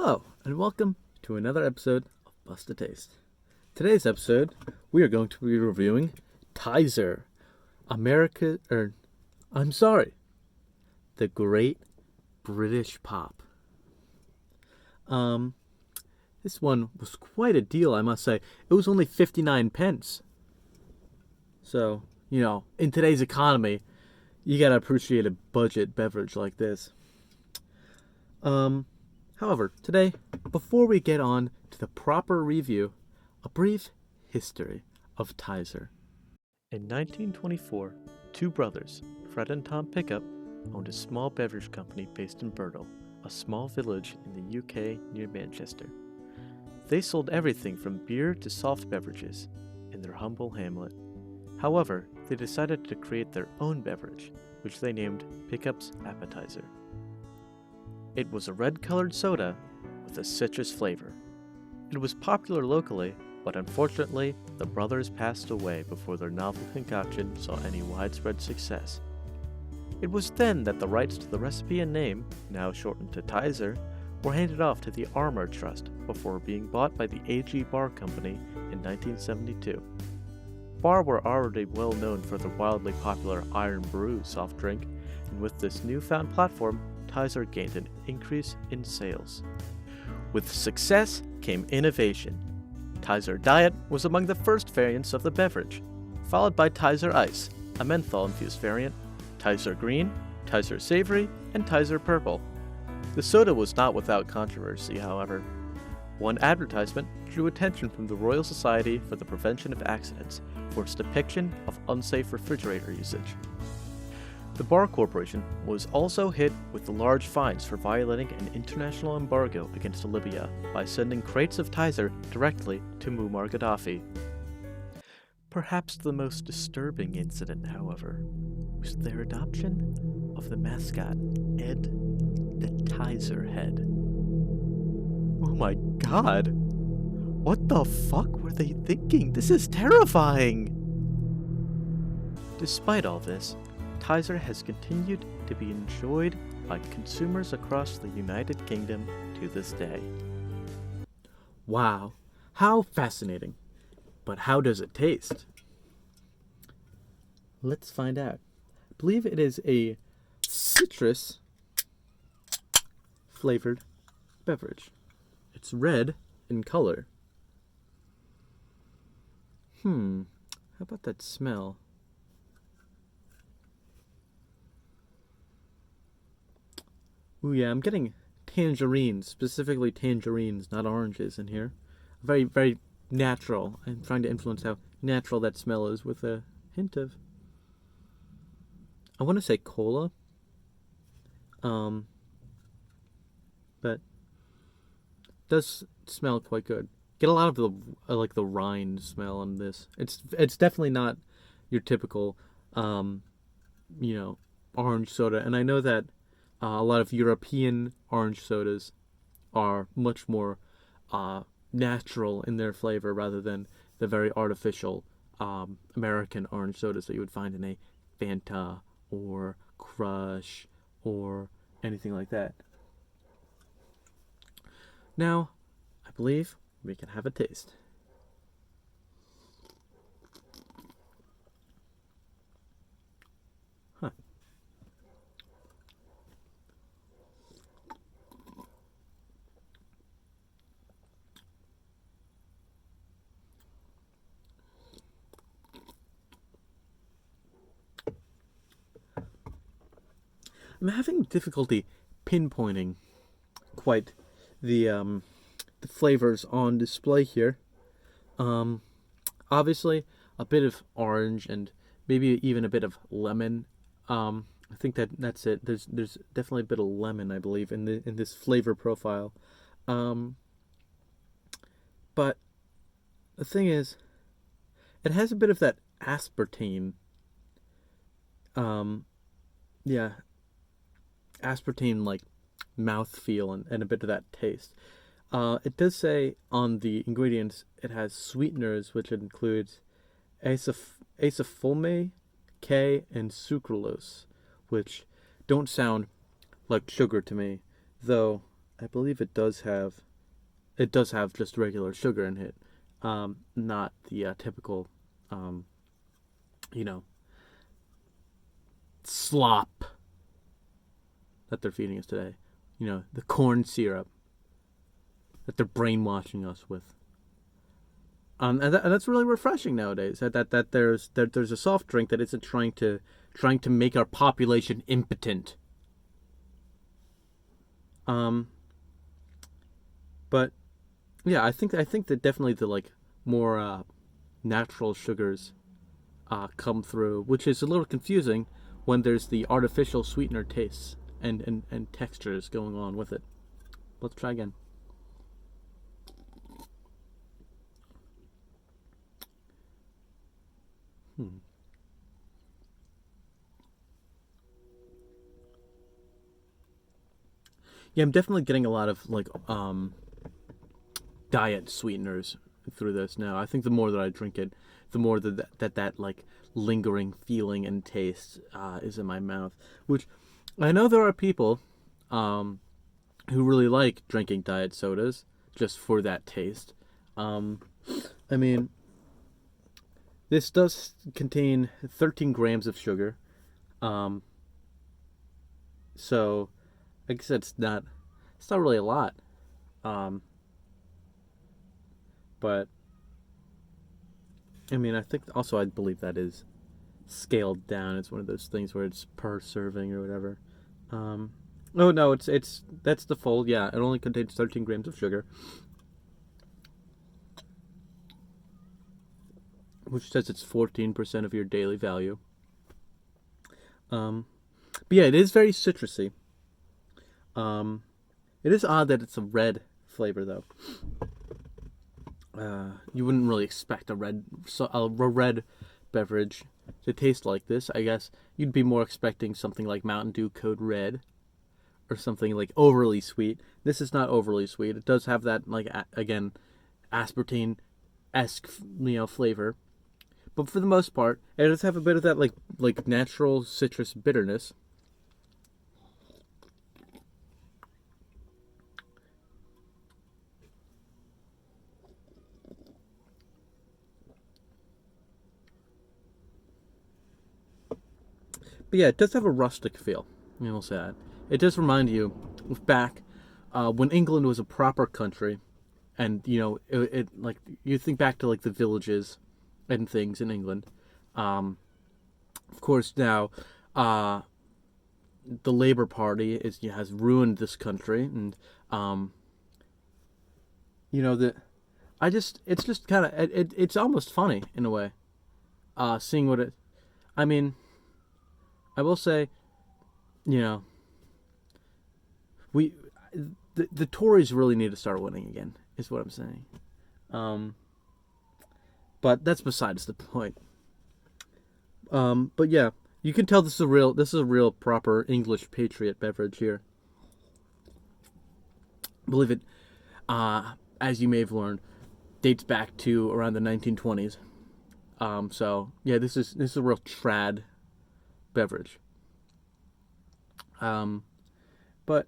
Hello, and welcome to another episode of Busta Taste. Today's episode, we are going to be reviewing Tizer, the Great British Pop. This one was quite a deal, I must say. It was only 59 pence. So, in today's economy, you gotta appreciate a budget beverage like this. However, today, before we get on to the proper review, a brief history of Tizer. In 1924, two brothers, Fred and Tom Pickup, owned a small beverage company based in Burdell, a small village in the UK near Manchester. They sold everything from beer to soft beverages in their humble hamlet. However, they decided to create their own beverage, which they named Pickup's Appetizer. It was a red-colored soda with a citrus flavor. It was popular locally, but unfortunately, the brothers passed away before their novel concoction saw any widespread success. It was then that the rights to the recipe and name, now shortened to Tizer, were handed off to the Armour Trust before being bought by the AG Bar Company in 1972. Bar were already well known for their wildly popular Iron Brew soft drink, and with this newfound platform, Tizer gained an increase in sales. With success came innovation. Tizer Diet was among the first variants of the beverage, followed by Tizer Ice, a menthol-infused variant, Tizer Green, Tizer Savory, and Tizer Purple. The soda was not without controversy, however. One advertisement drew attention from the Royal Society for the Prevention of Accidents for its depiction of unsafe refrigerator usage. The Bar Corporation was also hit with large fines for violating an international embargo against Libya by sending crates of Tizer directly to Muammar Gaddafi. Perhaps the most disturbing incident, however, was their adoption of the mascot, Ed the Tizer Head. Oh my god! What the fuck were they thinking? This is terrifying! Despite all this, Tizer has continued to be enjoyed by consumers across the United Kingdom to this day. Wow, how fascinating. But how does it taste? Let's find out. I believe it is a citrus flavored beverage. It's red in color. How about that smell? Ooh yeah, I'm getting tangerines, specifically tangerines, not oranges in here. Very, very natural. I'm trying to influence how natural that smell is with a hint of, I want to say cola. But it does smell quite good. Get a lot of the rind smell on this. It's definitely not your typical orange soda, and I know that a lot of European orange sodas are much more natural in their flavor rather than the very artificial American orange sodas that you would find in a Fanta or Crush or anything like that. Now, I believe we can have a taste. I'm having difficulty pinpointing quite the flavors on display here. Obviously, a bit of orange and maybe even a bit of lemon. I think that's it. There's definitely a bit of lemon, I believe, in this flavor profile. But the thing is, it has a bit of that aspartame. Aspartame like mouthfeel and a bit of that taste. It does say on the ingredients it has sweeteners, which includes acesulfame K and sucralose, which don't sound like sugar to me, though I believe it does have just regular sugar in it, not the typical, um, you know, slop that they're feeding us today. The corn syrup that they're brainwashing us with. And that's really refreshing nowadays. That there's a soft drink that isn't trying to make our population impotent. Um, but yeah, I think that definitely the like more natural sugars come through, which is a little confusing when there's the artificial sweetener tastes and textures going on with it. Let's try again. Hmm. Yeah, I'm definitely getting a lot of like diet sweeteners through this now. I think the more that I drink it, the more that like lingering feeling and taste is in my mouth. Which I know there are people um, who really like drinking diet sodas just for that taste. Um, I mean, this does contain 13 grams of sugar. Um, so I guess it's not really a lot. Um, but I mean, I think also I believe that is scaled down. It's one of those things where it's per serving or whatever. Um, oh no, it's that's the full. Yeah, it only contains 13 grams of sugar, which says it's 14% of your daily value. Um, but yeah, it is very citrusy. Um, it is odd that it's a red flavor though. You wouldn't really expect a red beverage to taste like this. I guess you'd be more expecting something like Mountain Dew Code Red or something like overly sweet. This is not overly sweet. It does have that like again aspartame esque flavor, but for the most part, it does have a bit of that like natural citrus bitterness. But yeah, it does have a rustic feel. We'll say that. It does remind you of back when England was a proper country, and it like you think back to like the villages and things in England. Um, of course, now uh, the Labour Party has ruined this country, and um, that I just it's just kind of it's almost funny in a way, seeing what it. I mean, I will say, you know, we the Tories really need to start winning again. Is what I'm saying. Um, but that's besides the point. But yeah, you can tell this is a real proper English patriot beverage here. Believe it, as you may have learned, dates back to around the 1920s. So yeah, this is a real trad beverage. Um, but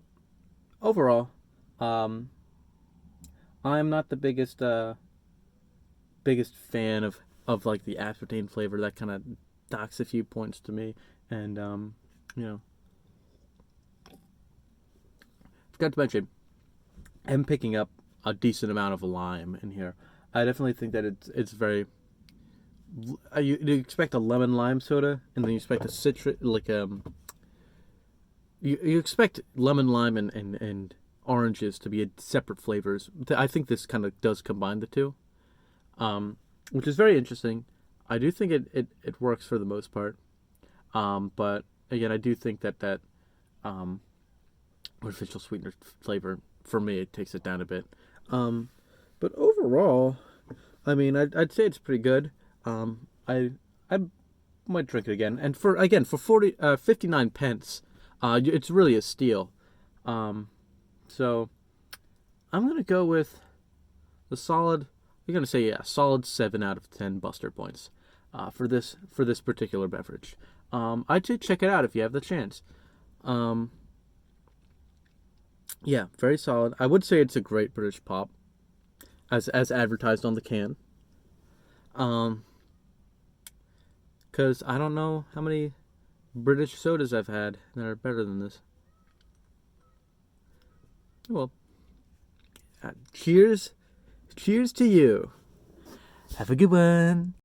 overall, um, I'm not the biggest fan of like the aspartame flavor. That kind of docks a few points to me, and you know, forgot to mention, I'm picking up a decent amount of lime in here. I definitely think that it's very. You expect a lemon lime soda, and then you expect a citrus like you expect lemon lime and oranges to be separate flavors. I think this kind of does combine the two, which is very interesting. I do think it works for the most part, but again, I do think that um, artificial sweetener flavor for me it takes it down a bit. Um, but overall, I mean, I'd say it's pretty good. I might drink it again, and for 59 pence, it's really a steal. Um, so I'm gonna go with the solid. You're gonna say yeah, solid 7 out of 10 Buster points for this particular beverage. I'd say check it out if you have the chance. Um, Yeah, very solid. I would say it's a great British pop, as advertised on the can. Um, cause I don't know how many British sodas I've had that are better than this. Well, cheers, cheers to you. Have a good one.